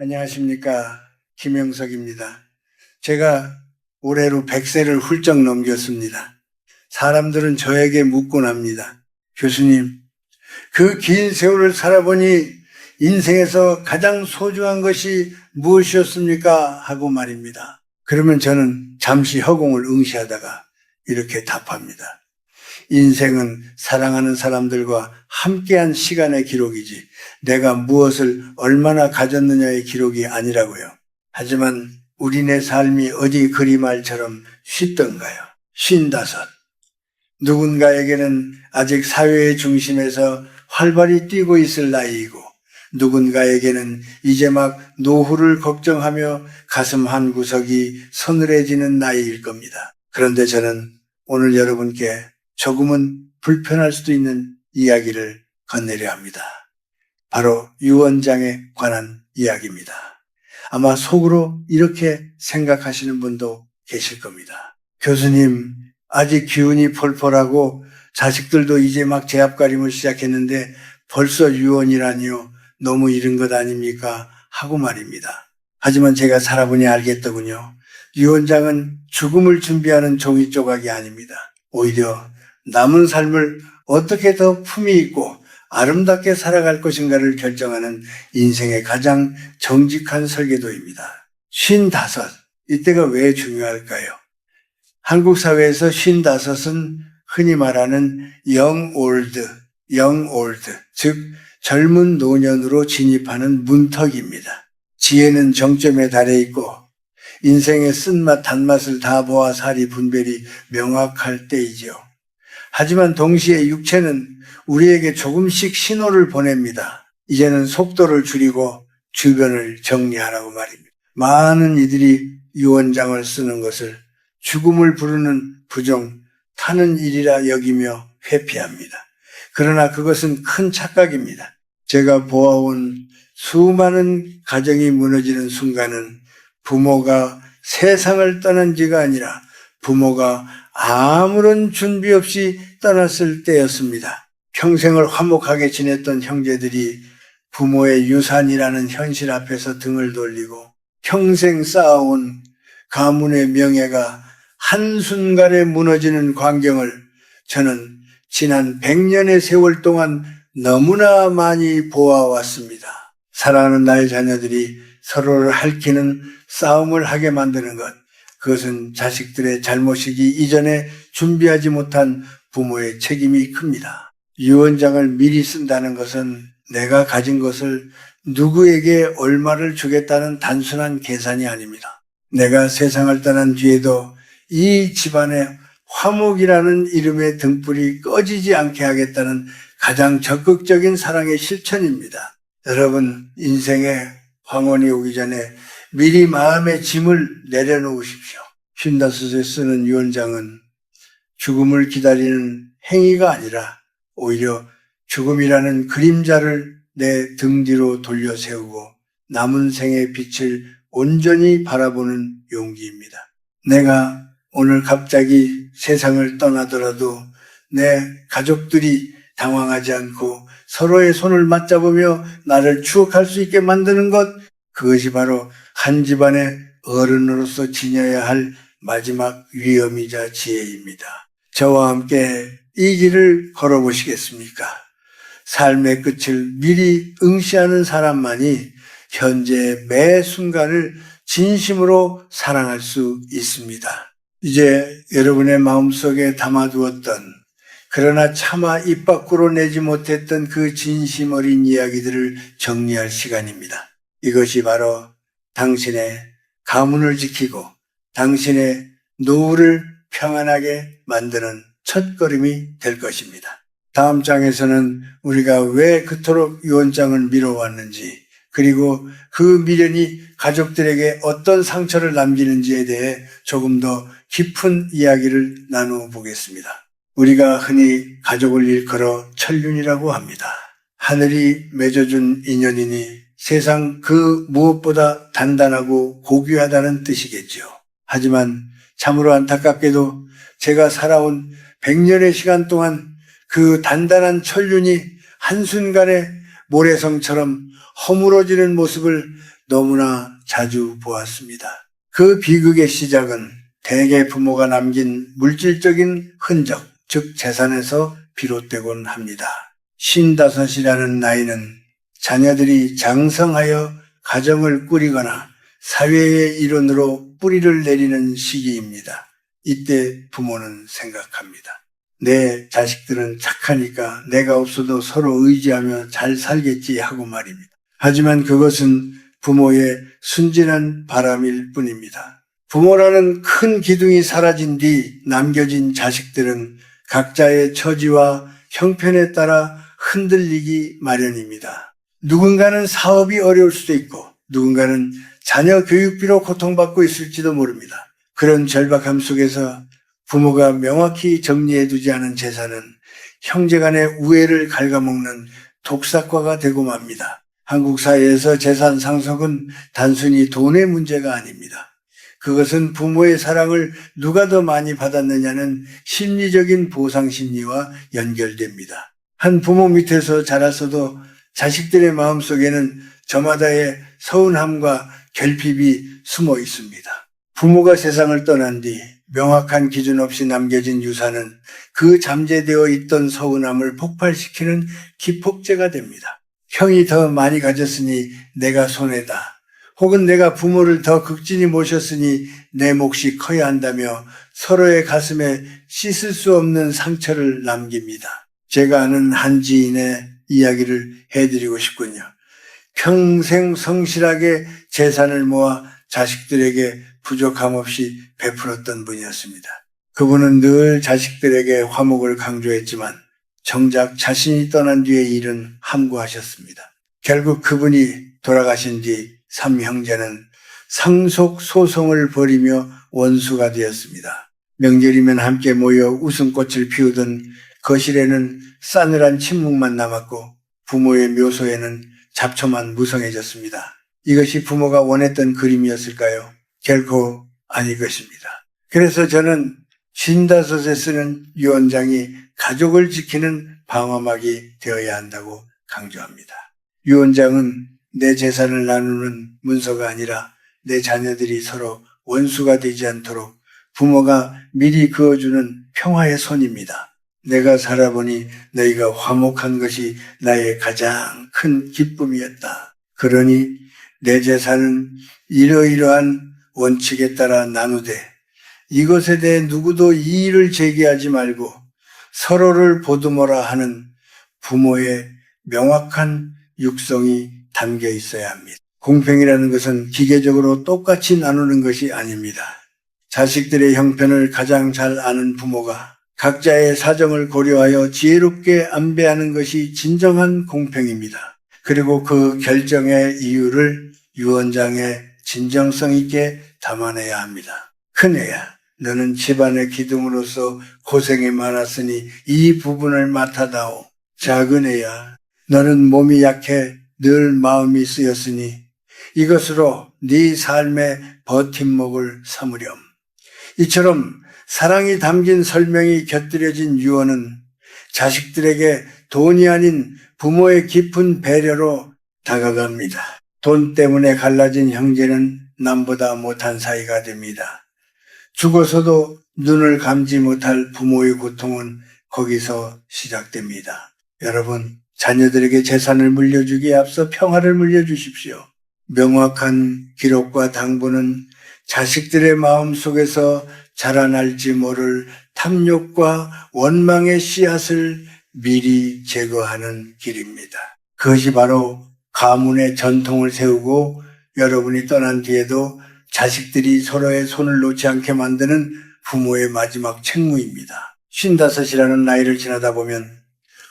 안녕하십니까. 김영석입니다. 제가 올해로 100세를 훌쩍 넘겼습니다. 사람들은 저에게 묻곤 합니다. 교수님, 그 긴 세월을 살아보니 인생에서 가장 소중한 것이 무엇이었습니까? 하고 말입니다. 그러면 저는 잠시 허공을 응시하다가 이렇게 답합니다. 인생은 사랑하는 사람들과 함께한 시간의 기록이지 내가 무엇을 얼마나 가졌느냐의 기록이 아니라고요. 하지만 우리네 삶이 어디 그리 말처럼 쉽던가요? 55. 누군가에게는 아직 사회의 중심에서 활발히 뛰고 있을 나이이고 누군가에게는 이제 막 노후를 걱정하며 가슴 한 구석이 서늘해지는 나이일 겁니다. 그런데 저는 오늘 여러분께 조금은 불편할 수도 있는 이야기를 건네려 합니다. 바로 유언장에 관한 이야기입니다. 아마 속으로 이렇게 생각하시는 분도 계실 겁니다. 교수님, 아직 기운이 폴폴하고 자식들도 이제 막 제압가림을 시작했는데 벌써 유언이라니요. 너무 이른 것 아닙니까? 하고 말입니다. 하지만 제가 살아보니 알겠더군요. 유언장은 죽음을 준비하는 종이 조각이 아닙니다. 오히려 남은 삶을 어떻게 더 품위 있고 아름답게 살아갈 것인가를 결정하는 인생의 가장 정직한 설계도입니다. 55. 이때가 왜 중요할까요? 한국 사회에서 55은 흔히 말하는 young old, 즉 젊은 노년으로 진입하는 문턱입니다. 지혜는 정점에 달해 있고 인생의 쓴맛 단맛을 다 보아 살이 분별이 명확할 때이죠. 하지만 동시에 육체는 우리에게 조금씩 신호를 보냅니다. 이제는 속도를 줄이고 주변을 정리하라고 말입니다. 많은 이들이 유언장을 쓰는 것을 죽음을 부르는 부정, 타는 일이라 여기며 회피합니다. 그러나 그것은 큰 착각입니다. 제가 보아온 수많은 가정이 무너지는 순간은 부모가 세상을 떠난 지가 아니라 부모가 아무런 준비 없이 떠났을 때였습니다. 평생을 화목하게 지냈던 형제들이 부모의 유산이라는 현실 앞에서 등을 돌리고 평생 쌓아온 가문의 명예가 한순간에 무너지는 광경을 저는 지난 100년의 세월 동안 너무나 많이 보아왔습니다. 사랑하는 나의 자녀들이 서로를 핥히는 싸움을 하게 만드는 것, 그것은 자식들의 잘못이기 이전에 준비하지 못한 부모의 책임이 큽니다. 유언장을 미리 쓴다는 것은 내가 가진 것을 누구에게 얼마를 주겠다는 단순한 계산이 아닙니다. 내가 세상을 떠난 뒤에도 이 집안의 화목이라는 이름의 등불이 꺼지지 않게 하겠다는 가장 적극적인 사랑의 실천입니다. 여러분, 인생의 황혼이 오기 전에 미리 마음의 짐을 내려놓으십시오. 55세 쓰는 유언장은 죽음을 기다리는 행위가 아니라 오히려 죽음이라는 그림자를 내 등 뒤로 돌려 세우고 남은 생의 빛을 온전히 바라보는 용기입니다. 내가 오늘 갑자기 세상을 떠나더라도 내 가족들이 당황하지 않고 서로의 손을 맞잡으며 나를 추억할 수 있게 만드는 것, 그것이 바로 한 집안의 어른으로서 지녀야 할 마지막 위엄이자 지혜입니다. 저와 함께 이 길을 걸어보시겠습니까? 삶의 끝을 미리 응시하는 사람만이 현재의 매 순간을 진심으로 사랑할 수 있습니다. 이제 여러분의 마음속에 담아두었던 그러나 차마 입 밖으로 내지 못했던 그 진심 어린 이야기들을 정리할 시간입니다. 이것이 바로 당신의 가문을 지키고 당신의 노후를 평안하게 만드는 첫걸음이 될 것입니다. 다음 장에서는 우리가 왜 그토록 유언장을 미뤄왔는지 그리고 그 미련이 가족들에게 어떤 상처를 남기는지에 대해 조금 더 깊은 이야기를 나누어 보겠습니다. 우리가 흔히 가족을 일컬어 천륜이라고 합니다. 하늘이 맺어준 인연이니 세상 그 무엇보다 단단하고 고귀하다는 뜻이겠죠. 하지만 참으로 안타깝게도 제가 살아온 100년의 시간 동안 그 단단한 천륜이 한순간에 모래성처럼 허물어지는 모습을 너무나 자주 보았습니다. 그 비극의 시작은 대개 부모가 남긴 물질적인 흔적, 즉 재산에서 비롯되곤 합니다. 55이라는 나이는 자녀들이 장성하여 가정을 꾸리거나 사회의 일원으로 뿌리를 내리는 시기입니다. 이때 부모는 생각합니다. 내 자식들은 착하니까 내가 없어도 서로 의지하며 잘 살겠지 하고 말입니다. 하지만 그것은 부모의 순진한 바람일 뿐입니다. 부모라는 큰 기둥이 사라진 뒤 남겨진 자식들은 각자의 처지와 형편에 따라 흔들리기 마련입니다. 누군가는 사업이 어려울 수도 있고 누군가는 자녀 교육비로 고통받고 있을지도 모릅니다. 그런 절박함 속에서 부모가 명확히 정리해두지 않은 재산은 형제간의 우애를 갉아먹는 독사과가 되고 맙니다. 한국 사회에서 재산 상속은 단순히 돈의 문제가 아닙니다. 그것은 부모의 사랑을 누가 더 많이 받았느냐는 심리적인 보상 심리와 연결됩니다. 한 부모 밑에서 자랐어도 자식들의 마음속에는 저마다의 서운함과 결핍이 숨어 있습니다. 부모가 세상을 떠난 뒤 명확한 기준 없이 남겨진 유산은 그 잠재되어 있던 서운함을 폭발시키는 기폭제가 됩니다. 형이 더 많이 가졌으니 내가 손해다. 혹은 내가 부모를 더 극진히 모셨으니 내 몫이 커야 한다며 서로의 가슴에 씻을 수 없는 상처를 남깁니다. 제가 아는 한 지인의 이야기를 해드리고 싶군요. 평생 성실하게 재산을 모아 자식들에게 부족함 없이 베풀었던 분이었습니다. 그분은 늘 자식들에게 화목을 강조했지만 정작 자신이 떠난 뒤의 일은 함구하셨습니다. 결국 그분이 돌아가신 뒤 3형제는 상속 소송을 벌이며 원수가 되었습니다. 명절이면 함께 모여 웃음꽃을 피우던 거실에는 싸늘한 침묵만 남았고 부모의 묘소에는 잡초만 무성해졌습니다. 이것이 부모가 원했던 그림이었을까요? 결코 아닐 것입니다. 그래서 저는 55에 쓰는 유언장이 가족을 지키는 방어막이 되어야 한다고 강조합니다. 유언장은 내 재산을 나누는 문서가 아니라 내 자녀들이 서로 원수가 되지 않도록 부모가 미리 그어주는 평화의 손입니다. 내가 살아보니 너희가 화목한 것이 나의 가장 큰 기쁨이었다. 그러니 내 재산은 이러이러한 원칙에 따라 나누되 이것에 대해 누구도 이의를 제기하지 말고 서로를 보듬어라 하는 부모의 명확한 육성이 담겨 있어야 합니다. 공평이라는 것은 기계적으로 똑같이 나누는 것이 아닙니다. 자식들의 형편을 가장 잘 아는 부모가 각자의 사정을 고려하여 지혜롭게 안배하는 것이 진정한 공평입니다. 그리고 그 결정의 이유를 유언장에 진정성 있게 담아내야 합니다. 큰애야, 너는 집안의 기둥으로서 고생이 많았으니 이 부분을 맡아다오. 작은애야, 너는 몸이 약해 늘 마음이 쓰였으니 이것으로 네 삶의 버팀목을 삼으렴. 이처럼 사랑이 담긴 설명이 곁들여진 유언은 자식들에게 돈이 아닌 부모의 깊은 배려로 다가갑니다. 돈 때문에 갈라진 형제는 남보다 못한 사이가 됩니다. 죽어서도 눈을 감지 못할 부모의 고통은 거기서 시작됩니다. 여러분, 자녀들에게 재산을 물려주기에 앞서 평화를 물려주십시오. 명확한 기록과 당부는 자식들의 마음속에서 자라날지 모를 탐욕과 원망의 씨앗을 미리 제거하는 길입니다. 그것이 바로 가문의 전통을 세우고 여러분이 떠난 뒤에도 자식들이 서로의 손을 놓지 않게 만드는 부모의 마지막 책무입니다. 55이라는 나이를 지나다 보면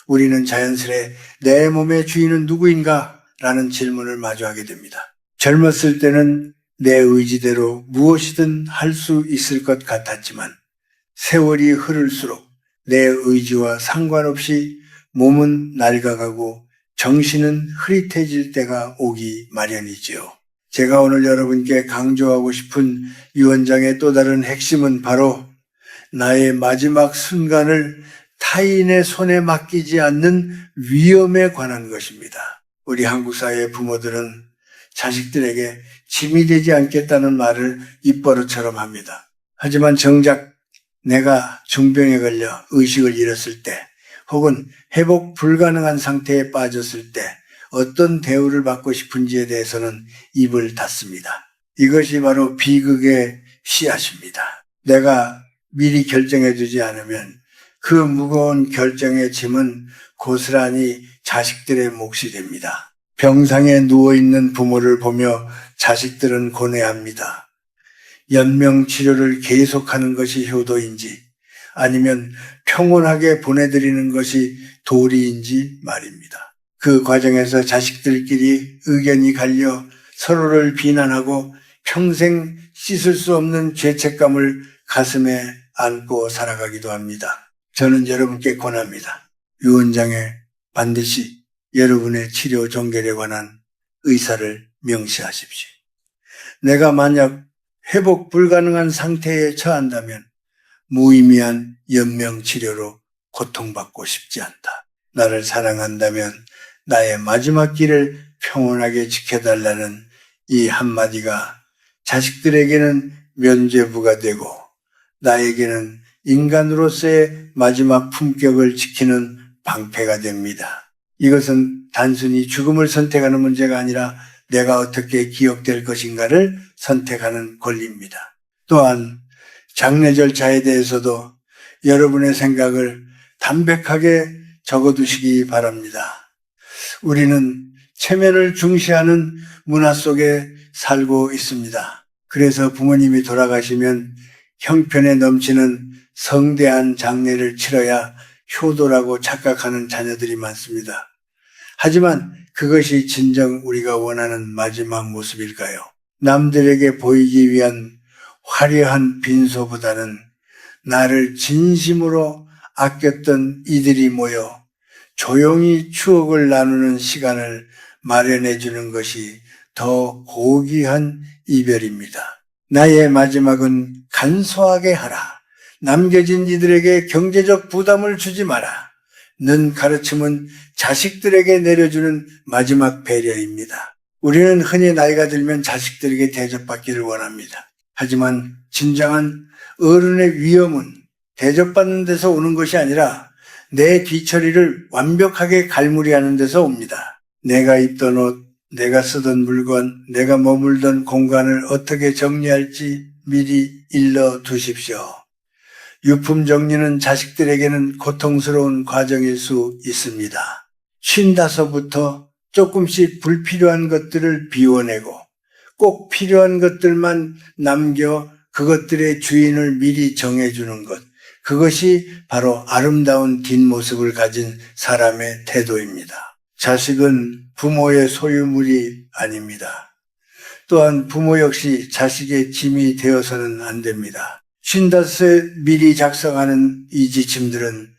우리는 자연스레 내 몸의 주인은 누구인가? 라는 질문을 마주하게 됩니다. 젊었을 때는 내 의지대로 무엇이든 할 수 있을 것 같았지만 세월이 흐를수록 내 의지와 상관없이 몸은 낡아가고 정신은 흐릿해질 때가 오기 마련이지요. 제가 오늘 여러분께 강조하고 싶은 유언장의 또 다른 핵심은 바로 나의 마지막 순간을 타인의 손에 맡기지 않는 위험에 관한 것입니다. 우리 한국 사회의 부모들은 자식들에게 짐이 되지 않겠다는 말을 입버릇처럼 합니다. 하지만 정작 내가 중병에 걸려 의식을 잃었을 때 혹은 회복 불가능한 상태에 빠졌을 때 어떤 대우를 받고 싶은지에 대해서는 입을 닫습니다. 이것이 바로 비극의 씨앗입니다. 내가 미리 결정해두지 않으면 그 무거운 결정의 짐은 고스란히 자식들의 몫이 됩니다. 병상에 누워있는 부모를 보며 자식들은 고뇌합니다. 연명치료를 계속하는 것이 효도인지 아니면 평온하게 보내드리는 것이 도리인지 말입니다. 그 과정에서 자식들끼리 의견이 갈려 서로를 비난하고 평생 씻을 수 없는 죄책감을 가슴에 안고 살아가기도 합니다. 저는 여러분께 권합니다. 유언장에 반드시 여러분의 치료 종결에 관한 의사를 명시하십시오. 내가 만약 회복 불가능한 상태에 처한다면 무의미한 연명치료로 고통받고 싶지 않다. 나를 사랑한다면 나의 마지막 길을 평온하게 지켜달라는 이 한마디가 자식들에게는 면죄부가 되고 나에게는 인간으로서의 마지막 품격을 지키는 방패가 됩니다. 이것은 단순히 죽음을 선택하는 문제가 아니라 내가 어떻게 기억될 것인가를 선택하는 권리입니다. 또한 장례 절차에 대해서도 여러분의 생각을 담백하게 적어두시기 바랍니다. 우리는 체면을 중시하는 문화 속에 살고 있습니다. 그래서 부모님이 돌아가시면 형편에 넘치는 성대한 장례를 치러야 효도라고 착각하는 자녀들이 많습니다. 하지만 그것이 진정 우리가 원하는 마지막 모습일까요? 남들에게 보이기 위한 화려한 빈소보다는 나를 진심으로 아꼈던 이들이 모여 조용히 추억을 나누는 시간을 마련해 주는 것이 더 고귀한 이별입니다. 나의 마지막은 간소하게 하라. 남겨진 이들에게 경제적 부담을 주지 마라. 는 가르침은 자식들에게 내려주는 마지막 배려입니다. 우리는 흔히 나이가 들면 자식들에게 대접받기를 원합니다. 하지만 진정한 어른의 위엄은 대접받는 데서 오는 것이 아니라 내 뒤처리를 완벽하게 갈무리하는 데서 옵니다. 내가 입던 옷, 내가 쓰던 물건, 내가 머물던 공간을 어떻게 정리할지 미리 일러 두십시오. 유품 정리는 자식들에게는 고통스러운 과정일 수 있습니다. 쉰다서부터 조금씩 불필요한 것들을 비워내고 꼭 필요한 것들만 남겨 그것들의 주인을 미리 정해주는 것. 그것이 바로 아름다운 뒷모습을 가진 사람의 태도입니다. 자식은 부모의 소유물이 아닙니다. 또한 부모 역시 자식의 짐이 되어서는 안 됩니다. 55세 미리 작성하는 이 지침들은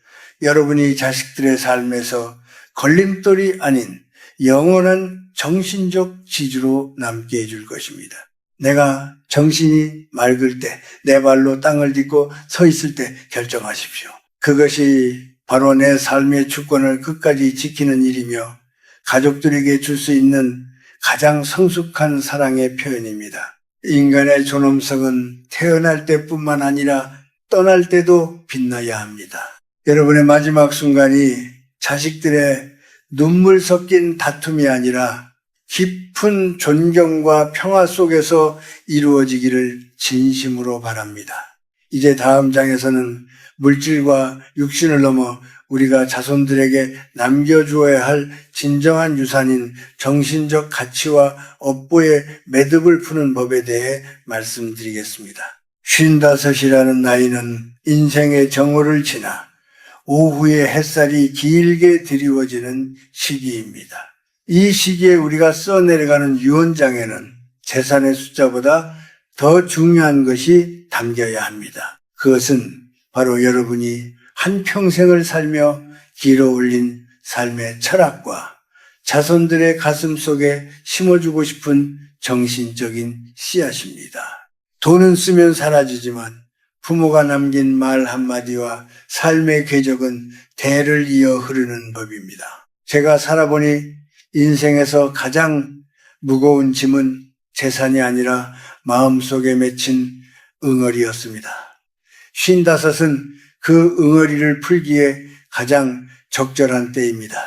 여러분이 자식들의 삶에서 걸림돌이 아닌 영원한 정신적 지주로 남게 해줄 것입니다. 내가 정신이 맑을 때, 내 발로 땅을 딛고 서 있을 때 결정하십시오. 그것이 바로 내 삶의 주권을 끝까지 지키는 일이며 가족들에게 줄 수 있는 가장 성숙한 사랑의 표현입니다. 인간의 존엄성은 태어날 때뿐만 아니라 떠날 때도 빛나야 합니다. 여러분의 마지막 순간이 자식들의 눈물 섞인 다툼이 아니라 깊은 존경과 평화 속에서 이루어지기를 진심으로 바랍니다. 이제 다음 장에서는 물질과 육신을 넘어 우리가 자손들에게 남겨주어야 할 진정한 유산인 정신적 가치와 업보의 매듭을 푸는 법에 대해 말씀드리겠습니다. 55이라는 나이는 인생의 정오를 지나 오후에 햇살이 길게 드리워지는 시기입니다. 이 시기에 우리가 써내려가는 유언장에는 재산의 숫자보다 더 중요한 것이 담겨야 합니다. 그것은 바로 여러분이 한평생을 살며 길어 올린 삶의 철학과 자손들의 가슴 속에 심어주고 싶은 정신적인 씨앗입니다. 돈은 쓰면 사라지지만 부모가 남긴 말 한마디와 삶의 궤적은 대를 이어 흐르는 법입니다. 제가 살아보니 인생에서 가장 무거운 짐은 재산이 아니라 마음속에 맺힌 응어리였습니다. 55은 그 응어리를 풀기에 가장 적절한 때입니다.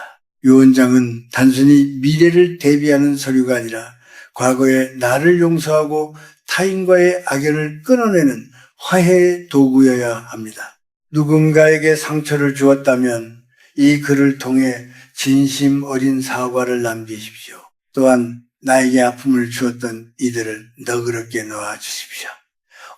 유언장은 단순히 미래를 대비하는 서류가 아니라 과거에 나를 용서하고 타인과의 악연을 끊어내는 화해의 도구여야 합니다. 누군가에게 상처를 주었다면 이 글을 통해 진심 어린 사과를 남기십시오. 또한 나에게 아픔을 주었던 이들을 너그럽게 놓아주십시오.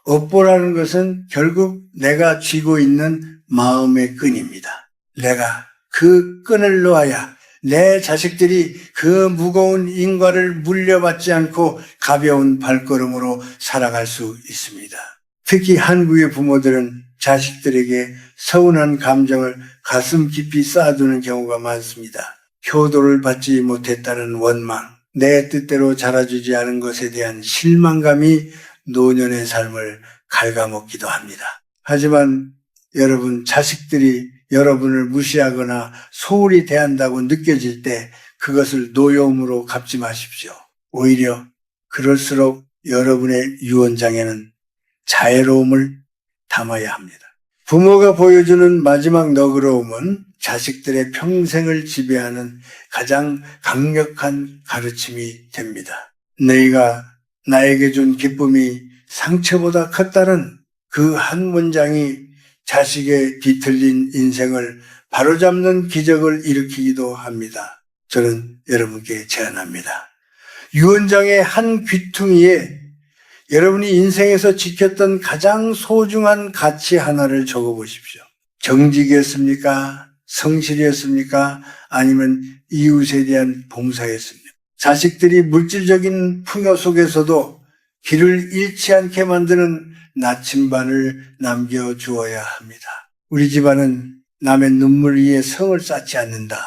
업보라는 것은 결국 내가 쥐고 있는 마음의 끈입니다. 내가 그 끈을 놓아야 내 자식들이 그 무거운 인과를 물려받지 않고 가벼운 발걸음으로 살아갈 수 있습니다. 특히 한국의 부모들은 자식들에게 서운한 감정을 가슴 깊이 쌓아두는 경우가 많습니다. 효도를 받지 못했다는 원망, 내 뜻대로 자라주지 않은 것에 대한 실망감이 노년의 삶을 갉아먹기도 합니다. 하지만 여러분, 자식들이 여러분을 무시하거나 소홀히 대한다고 느껴질 때 그것을 노여움으로 갚지 마십시오. 오히려 그럴수록 여러분의 유언장에는 자애로움을 담아야 합니다. 부모가 보여주는 마지막 너그러움은 자식들의 평생을 지배하는 가장 강력한 가르침이 됩니다. 너희가 나에게 준 기쁨이 상처보다 컸다는 그 한 문장이 자식의 뒤틀린 인생을 바로잡는 기적을 일으키기도 합니다. 저는 여러분께 제안합니다. 유언장의 한 귀퉁이에 여러분이 인생에서 지켰던 가장 소중한 가치 하나를 적어보십시오. 정직이었습니까? 성실이었습니까? 아니면 이웃에 대한 봉사였습니까? 자식들이 물질적인 풍요 속에서도 길을 잃지 않게 만드는 나침반을 남겨주어야 합니다. 우리 집안은 남의 눈물 위에 성을 쌓지 않는다.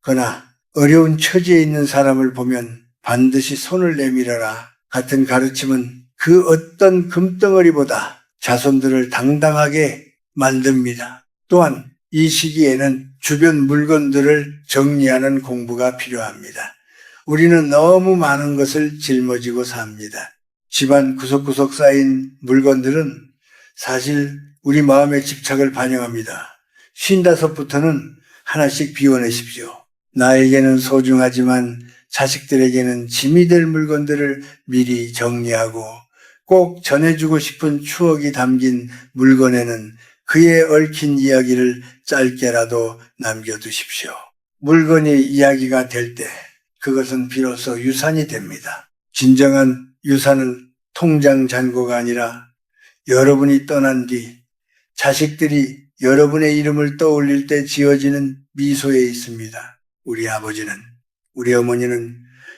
그러나 어려운 처지에 있는 사람을 보면 반드시 손을 내밀어라 같은 가르침은 그 어떤 금덩어리보다 자손들을 당당하게 만듭니다. 또한 이 시기에는 주변 물건들을 정리하는 공부가 필요합니다. 우리는 너무 많은 것을 짊어지고 삽니다. 집안 구석구석 쌓인 물건들은 사실 우리 마음의 집착을 반영합니다. 55부터는 하나씩 비워내십시오. 나에게는 소중하지만 자식들에게는 짐이 될 물건들을 미리 정리하고 꼭 전해주고 싶은 추억이 담긴 물건에는 그에 얽힌 이야기를 짧게라도 남겨두십시오. 물건이 이야기가 될 때 그것은 비로소 유산이 됩니다. 진정한 유산은 통장 잔고가 아니라 여러분이 떠난 뒤 자식들이 여러분의 이름을 떠올릴 때 지어지는 미소에 있습니다. 우리 아버지는, 우리 어머니는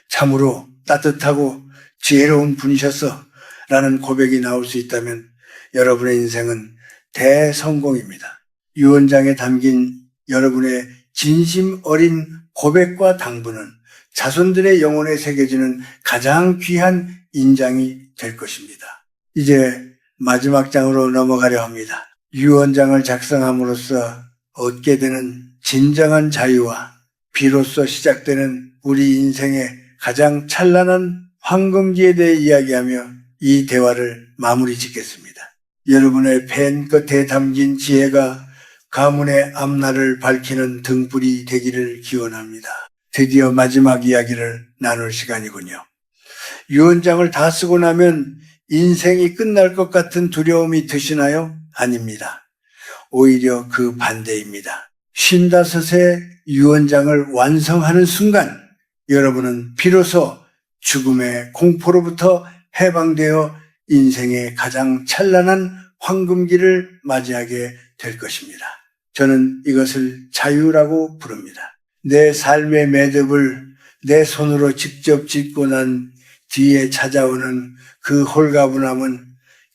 참으로 따뜻하고 지혜로운 분이셨어 라는 고백이 나올 수 있다면 여러분의 인생은 대성공입니다. 유언장에 담긴 여러분의 진심 어린 고백과 당부는 자손들의 영혼에 새겨지는 가장 귀한 인장이 될 것입니다. 이제 마지막 장으로 넘어가려 합니다. 유언장을 작성함으로써 얻게 되는 진정한 자유와 비로소 시작되는 우리 인생의 가장 찬란한 황금기에 대해 이야기하며 이 대화를 마무리 짓겠습니다. 여러분의 펜 끝에 담긴 지혜가 가문의 앞날을 밝히는 등불이 되기를 기원합니다. 드디어 마지막 이야기를 나눌 시간이군요. 유언장을 다 쓰고 나면 인생이 끝날 것 같은 두려움이 드시나요? 아닙니다. 오히려 그 반대입니다. 55의 유언장을 완성하는 순간 여러분은 비로소 죽음의 공포로부터 해방되어 인생의 가장 찬란한 황금기를 맞이하게 될 것입니다. 저는 이것을 자유라고 부릅니다. 내 삶의 매듭을 내 손으로 직접 짚고 난 뒤에 찾아오는 그 홀가분함은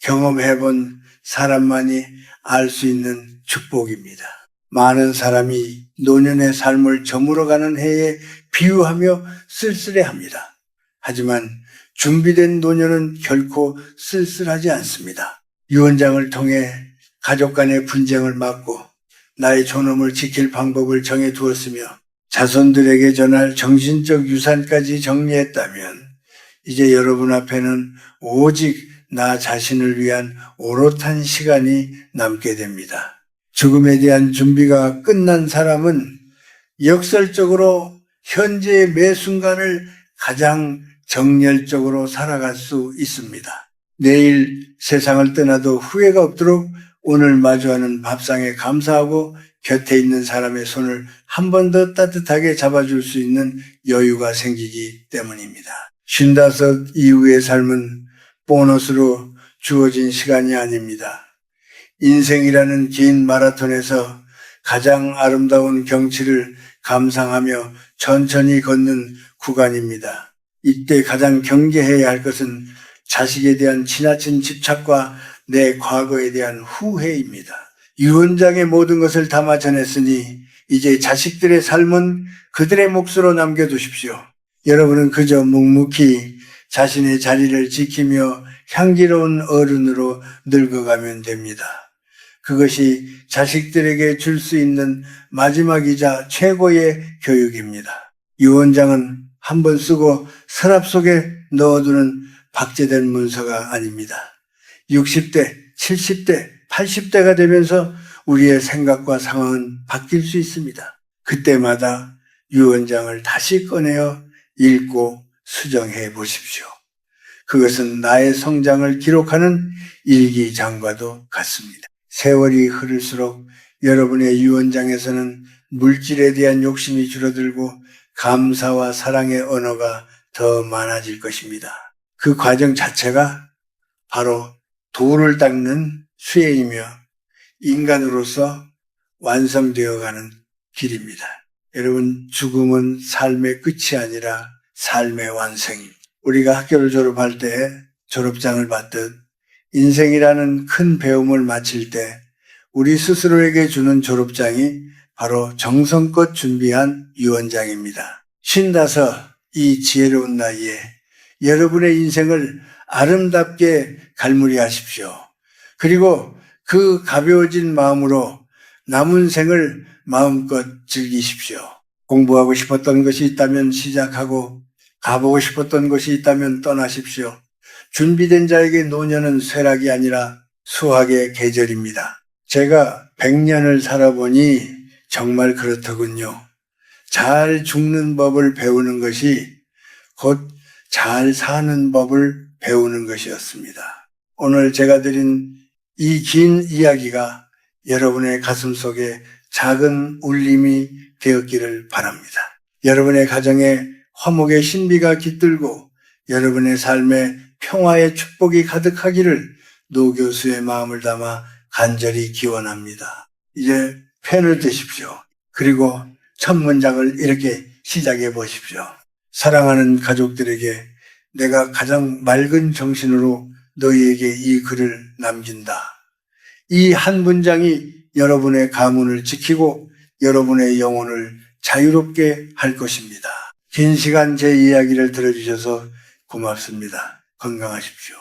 경험해본 사람만이 알 수 있는 축복입니다. 많은 사람이 노년의 삶을 저물어가는 해에 비유하며 쓸쓸해합니다. 하지만 준비된 노년은 결코 쓸쓸하지 않습니다. 유언장을 통해 가족 간의 분쟁을 막고 나의 존엄을 지킬 방법을 정해두었으며 자손들에게 전할 정신적 유산까지 정리했다면 이제 여러분 앞에는 오직 나 자신을 위한 오롯한 시간이 남게 됩니다. 죽음에 대한 준비가 끝난 사람은 역설적으로 현재의 매 순간을 가장 정열적으로 살아갈 수 있습니다. 내일 세상을 떠나도 후회가 없도록 오늘 마주하는 밥상에 감사하고 곁에 있는 사람의 손을 한 번 더 따뜻하게 잡아줄 수 있는 여유가 생기기 때문입니다. 55 이후의 삶은 보너스로 주어진 시간이 아닙니다. 인생이라는 긴 마라톤에서 가장 아름다운 경치를 감상하며 천천히 걷는 구간입니다. 이때 가장 경계해야 할 것은 자식에 대한 지나친 집착과 내 과거에 대한 후회입니다. 유언장의 모든 것을 담아 전했으니 이제 자식들의 삶은 그들의 몫으로 남겨두십시오. 여러분은 그저 묵묵히 자신의 자리를 지키며 향기로운 어른으로 늙어가면 됩니다. 그것이 자식들에게 줄 수 있는 마지막이자 최고의 교육입니다. 유언장은 한 번 쓰고 서랍 속에 넣어두는 박제된 문서가 아닙니다. 60대, 70대, 80대가 되면서 우리의 생각과 상황은 바뀔 수 있습니다. 그때마다 유언장을 다시 꺼내어 읽고 수정해 보십시오. 그것은 나의 성장을 기록하는 일기장과도 같습니다. 세월이 흐를수록 여러분의 유언장에서는 물질에 대한 욕심이 줄어들고 감사와 사랑의 언어가 더 많아질 것입니다. 그 과정 자체가 바로 돌을 닦는 수행이며 인간으로서 완성되어가는 길입니다. 여러분, 죽음은 삶의 끝이 아니라 삶의 완성입니다. 우리가 학교를 졸업할 때 졸업장을 받듯 인생이라는 큰 배움을 마칠 때 우리 스스로에게 주는 졸업장이 바로 정성껏 준비한 유언장입니다. 55 이 지혜로운 나이에 여러분의 인생을 아름답게 갈무리하십시오. 그리고 그 가벼워진 마음으로 남은 생을 마음껏 즐기십시오. 공부하고 싶었던 것이 있다면 시작하고 가보고 싶었던 것이 있다면 떠나십시오. 준비된 자에게 노년은 쇠락이 아니라 수확의 계절입니다. 제가 100년을 살아보니 정말 그렇더군요. 잘 죽는 법을 배우는 것이 곧 잘 사는 법을 배우는 것이었습니다. 오늘 제가 드린 이 긴 이야기가 여러분의 가슴 속에 작은 울림이 되었기를 바랍니다. 여러분의 가정에 화목의 신비가 깃들고 여러분의 삶에 평화의 축복이 가득하기를 노 교수의 마음을 담아 간절히 기원합니다. 이제 펜을 드십시오. 그리고 첫 문장을 이렇게 시작해 보십시오. 사랑하는 가족들에게 내가 가장 맑은 정신으로 너희에게 이 글을 남긴다. 이 한 문장이 여러분의 가문을 지키고 여러분의 영혼을 자유롭게 할 것입니다. 긴 시간 제 이야기를 들어주셔서 고맙습니다. 건강하십시오.